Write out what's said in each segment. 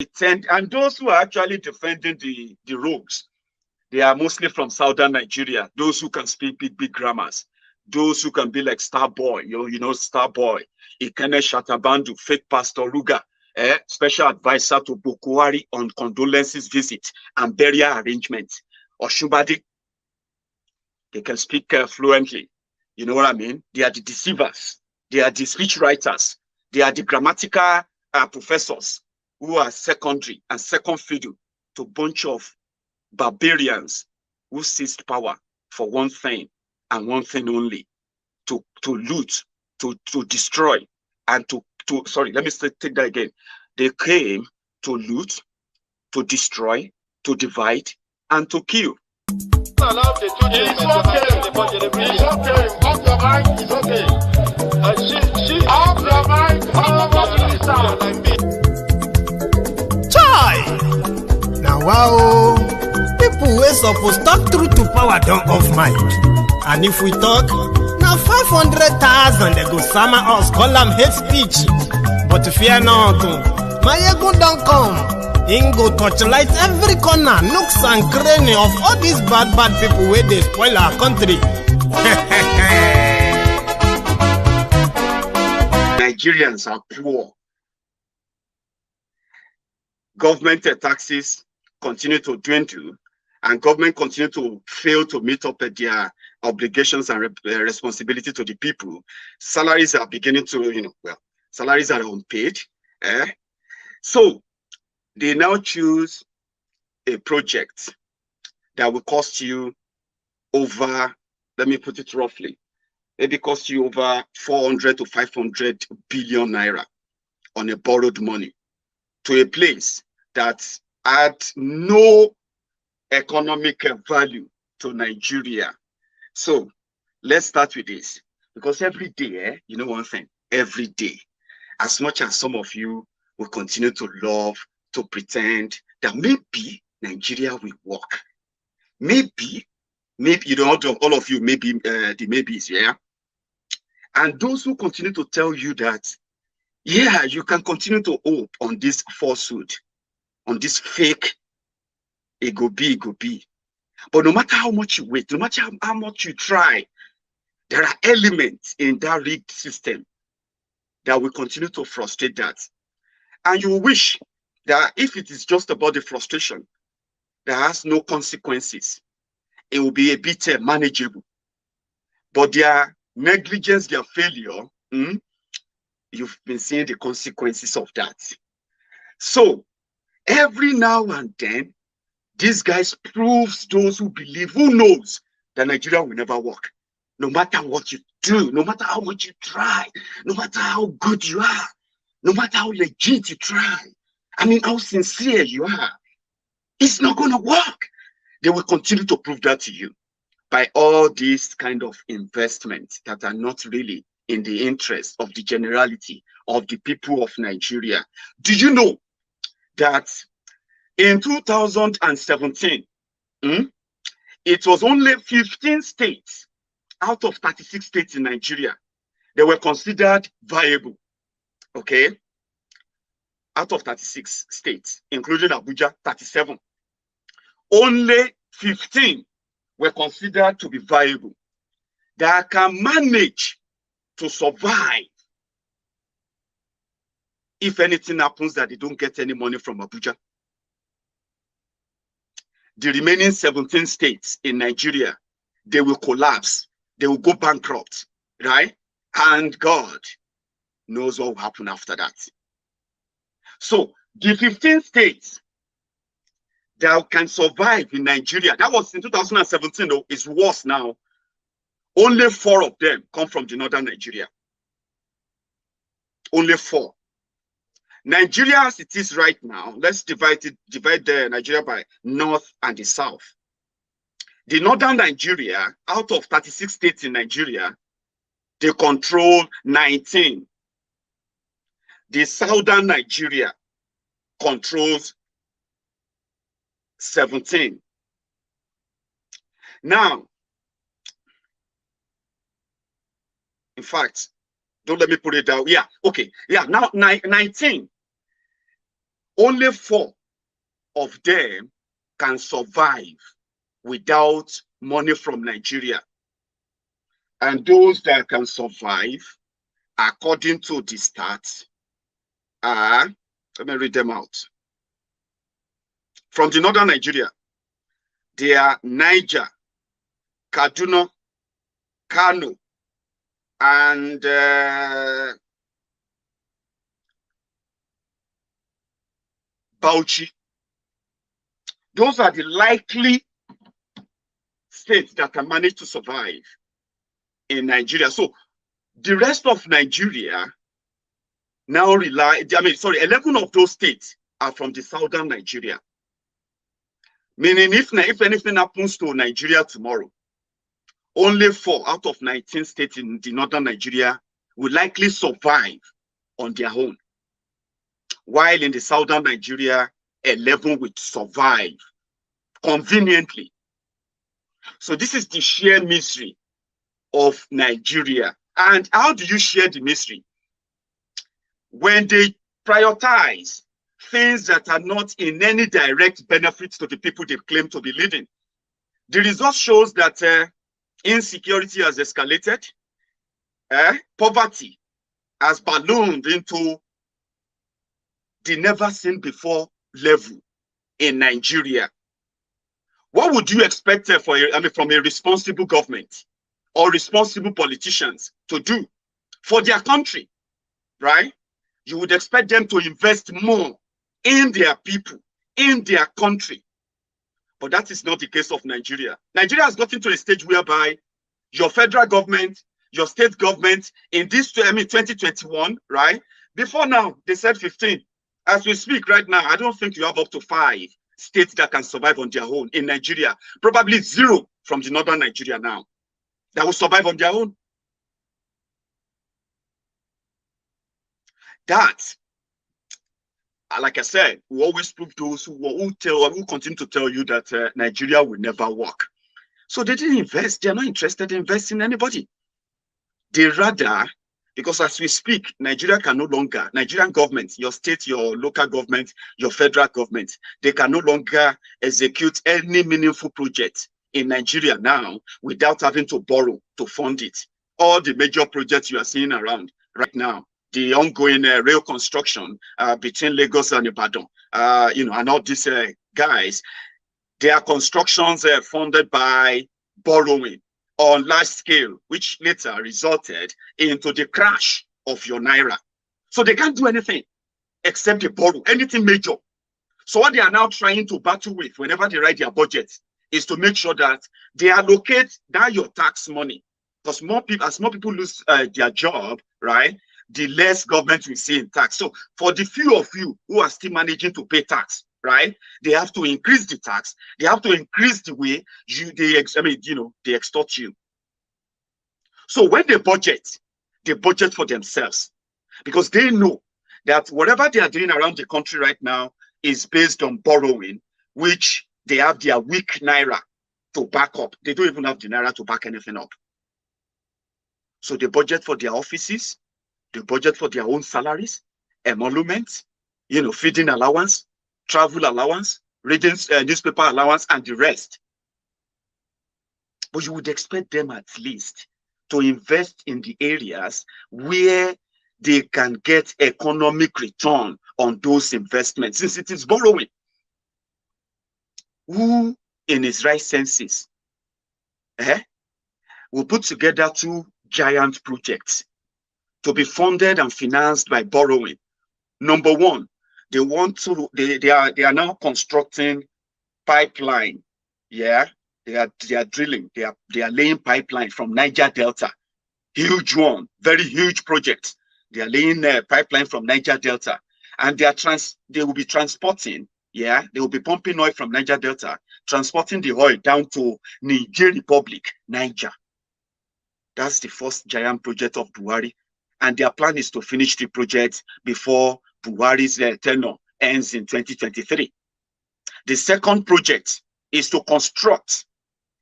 And those who are actually defending the rogues, they are mostly from southern Nigeria. Those who can speak big grammars, those who can be like Starboy, Starboy, Ikene Shatabandu, fake Pastor Ruga, special advisor to Bukuari on condolences visit and burial arrangements. Or Shubadi, they can speak fluently. You know what I mean? They are the deceivers. They are the speech writers. They are the grammatical professors who are secondary and second fiddle to a bunch of barbarians who seized power for one thing and one thing only, to loot, to destroy, and to sorry, let me take that again. They came to loot, to destroy, to divide, and to kill. It's okay. Off your mind, it's okay. Off your mind, Chai! Now wow, people wey suppose talk truth to power don't off mind. And if we talk, now 500,000 they go summer us, call them hate speech. But fear not, Maiyegun don't come. Him go torchlight every corner, nooks and cranny of all these bad people where they spoil our country. Nigerians are poor. Government taxes continue to dwindle, and government continue to fail to meet up their obligations and responsibility to the people. Salaries are beginning to, salaries are unpaid. So they now choose a project that will cost you over, let me put it roughly, maybe cost you over 400 to 500 billion naira on a borrowed money to a place that had no economic value to Nigeria. So let's start with this, because every day, you know one thing, every day, as much as some of you will continue to love, to pretend that maybe Nigeria will work. Maybe, all of you, maybe the maybes, yeah? And those who continue to tell you that, yeah, you can continue to hope on this falsehood, on this fake, it go be. But no matter how much you wait, no matter how much you try, there are elements in that rigged system that will continue to frustrate that. And you wish that if it is just about the frustration that has no consequences, it will be a bit manageable. But their negligence, their failure, you've been seeing the consequences of that. So every now and then, these guys proves those who believe, who knows that Nigeria will never work. No matter what you do, no matter how much you try, no matter how good you are, no matter how legit you try, I mean, how sincere you are, it's not going to work. They will continue to prove that to you by all these kind of investments that are not really in the interest of the generality of the people of Nigeria. Do you know that in 2017, it was only 15 states out of 36 states in Nigeria that were considered viable, okay? Out of 36 states, including Abuja, 37. Only 15 were considered to be viable, that can manage to survive if anything happens that they don't get any money from Abuja. The remaining 17 states in Nigeria, they will collapse. They will go bankrupt, right? And God knows what will happen after that. So the 15 states that can survive in Nigeria, that was in 2017, though, is worse now. Only 4 of them come from the northern Nigeria. Only 4. Nigeria as it is right now, let's divide Nigeria by north and the south. The northern Nigeria, out of 36 states in Nigeria, they control 19. The southern Nigeria controls 17. Now, in fact, don't let me put it down. Yeah, okay. Yeah, now 19. only 4 of them can survive without money from Nigeria. And those that can survive, according to the stats, are, let me read them out. From the northern Nigeria, they are Niger, Kaduna, Kano, and Bauchi. Those are the likely states that can manage to survive in Nigeria. So the rest of Nigeria now rely, 11 of those states are from the southern Nigeria. Meaning if anything happens to Nigeria tomorrow, only 4 out of 19 states in the northern Nigeria will likely survive on their own. While in the southern Nigeria, 11 will survive conveniently. So this is the sheer misery of Nigeria. And how do you share the misery? When they prioritize things that are not in any direct benefit to the people they claim to be leading. The result shows that insecurity has escalated, poverty has ballooned into the never seen before level in Nigeria. What would you expect from a responsible government or responsible politicians to do for their country, right? You would expect them to invest more in their people, in their country. But that is not the case of Nigeria. Nigeria has gotten to a stage whereby your federal government, your state government, in this 2021, right? Before now, they said 15. As we speak right now, I don't think you have up to 5 states that can survive on their own in Nigeria. Probably 0 from the northern Nigeria now that will survive on their own. That, like I said, we always prove those who continue to tell you that Nigeria will never work. So they didn't invest. They're not interested in investing in anybody. They rather, because as we speak, Nigeria can no longer, Nigerian government, your state, your local government, your federal government, they can no longer execute any meaningful project in Nigeria now without having to borrow to fund it. All the major projects you are seeing around right now, the ongoing rail construction between Lagos and Ibadan, and all these guys, they are constructions funded by borrowing on large scale, which later resulted into the crash of your naira. So they can't do anything except they borrow, anything major. So what they are now trying to battle with whenever they write their budget is to make sure that they allocate that your tax money. Because as more people lose their job, right, the less government will see in tax. So for the few of you who are still managing to pay tax, right, they have to increase the tax. They have to increase the way they extort you. So when they budget for themselves, because they know that whatever they are doing around the country right now is based on borrowing, which they have their weak naira to back up. They don't even have the naira to back anything up. So they budget for their offices, they budget for their own salaries, emoluments, feeding allowance, travel allowance, reading newspaper allowance, and the rest. But you would expect them at least to invest in the areas where they can get economic return on those investments, since it is borrowing. Who, in his right senses, will put together 2 giant projects to be funded and financed by borrowing? Number one, they are now constructing pipeline. Yeah, they are drilling. They are laying pipeline from Niger Delta. Huge one, very huge project. They are laying a pipeline from Niger Delta, and they will be transporting. Yeah, they will be pumping oil from Niger Delta, transporting the oil down to Niger Republic, Niger. That's the first giant project of Buhari. And their plan is to finish the project before Buhari's tenure ends in 2023. The second project is to construct,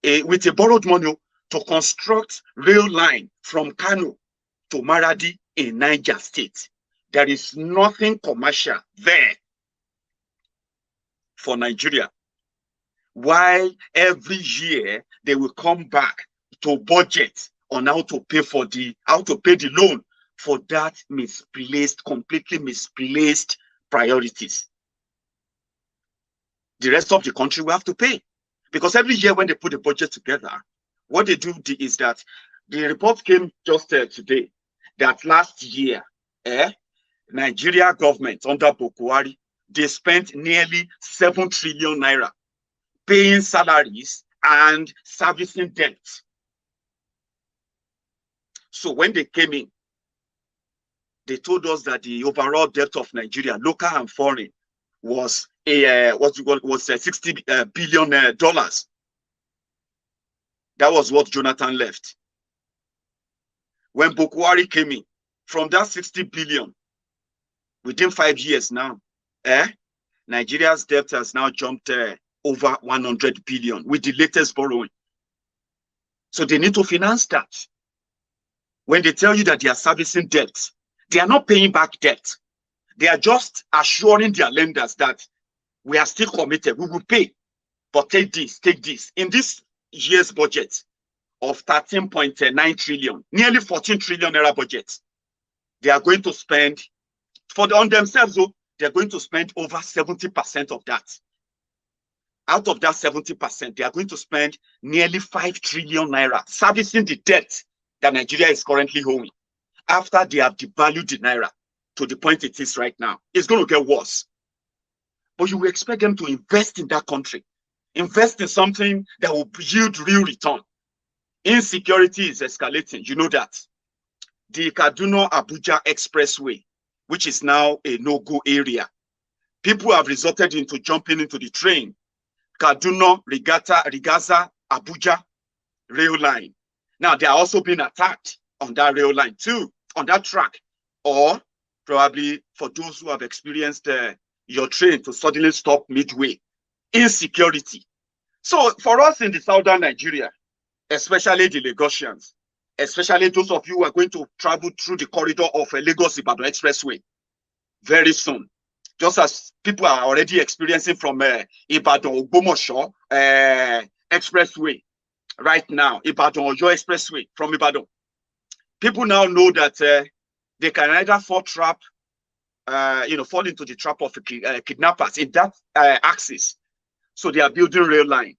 with a borrowed money, to construct rail line from Kano to Maradi in Niger State. There is nothing commercial there. for Nigeria. While every year they will come back to budget on how to pay the loan for that completely misplaced priorities. The rest of the country will have to pay. Because every year when they put the budget together, what they do is that the report came just today that last year, Nigeria government under Buhari, they spent nearly 7 trillion naira paying salaries and servicing debt. So when they came in, they told us that the overall debt of Nigeria, local and foreign, was $60 billion. That was what Jonathan left. When Buhari came in, from that 60 billion, within 5 years now, Nigeria's debt has now jumped over 100 billion with the latest borrowing. So they need to finance that. When they tell you that they are servicing debt, they are not paying back debt. They are just assuring their lenders that we are still committed, we will pay, but take this. In this year's budget of 13.9 trillion, nearly 14 trillion naira budget, they are going to spend, on themselves, though, they are going to spend over 70% of that. Out of that 70%, they are going to spend nearly 5 trillion naira servicing the debt that Nigeria is currently owing. After they have devalued the naira to the point it is right now, it's going to get worse. But you will expect them to invest in that country, invest in something that will yield real return. Insecurity is escalating, you know that. The Kaduna-Abuja Expressway, which is now a no-go area, people have resorted into jumping into the train. Kaduna, Rigaza, Abuja rail line. Now, they are also being attacked on that rail line too, on that track. Or probably for those who have experienced your train to suddenly stop midway. Insecurity. So for us in the southern Nigeria, especially the Lagosians, especially those of you who are going to travel through the corridor of a Lagos-Ibadan Expressway very soon, just as people are already experiencing from Ibadan-Ogbomoso Expressway right now, Ibadan-Oyo Expressway from Ibadan. People now know that they can either fall into the trap of kidnappers in that axis. So they are building rail line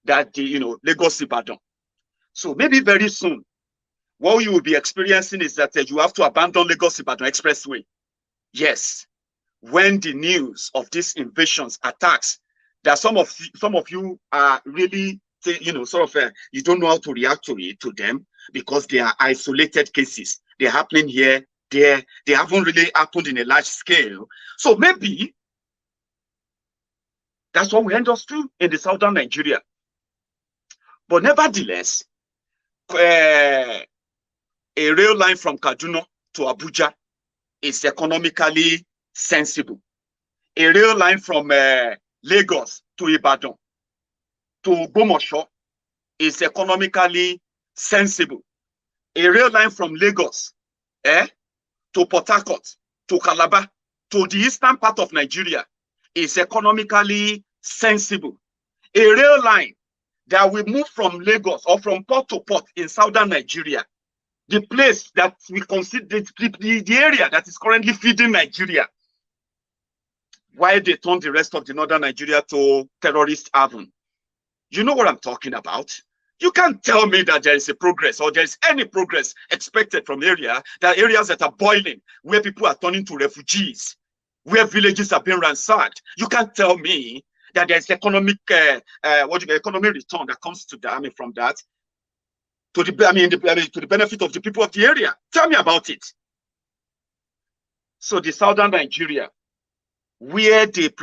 that Lagos-Ibadan. So maybe very soon, what you will be experiencing is that you have to abandon Lagos-Ibadan Expressway. Yes, when the news of these invasions, attacks, that some of you are really, you don't know how to react to them because they are isolated cases. They're happening here, there. They haven't really happened in a large scale. So maybe that's what we end up to in the southern Nigeria. But nevertheless, a rail line from Kaduna to Abuja is economically sensible. A rail line from Lagos to Ibadan to Ogbomoso is economically sensible. A rail line from Lagos to Port Harcourt, to Calabar, to the eastern part of Nigeria is economically sensible. A rail line that will move from Lagos or from port to port in southern Nigeria, the place that we consider the area that is currently feeding Nigeria, while they turn the rest of the northern Nigeria to terrorist haven. You know what I'm talking about? You can't tell me that there is a progress or there is any progress expected from areas that are boiling, where people are turning to refugees, where villages are being ransacked. You can't tell me that there's economic economic return that comes to from that to the benefit of the people of the area. Tell me about it. So the southern Nigeria, where they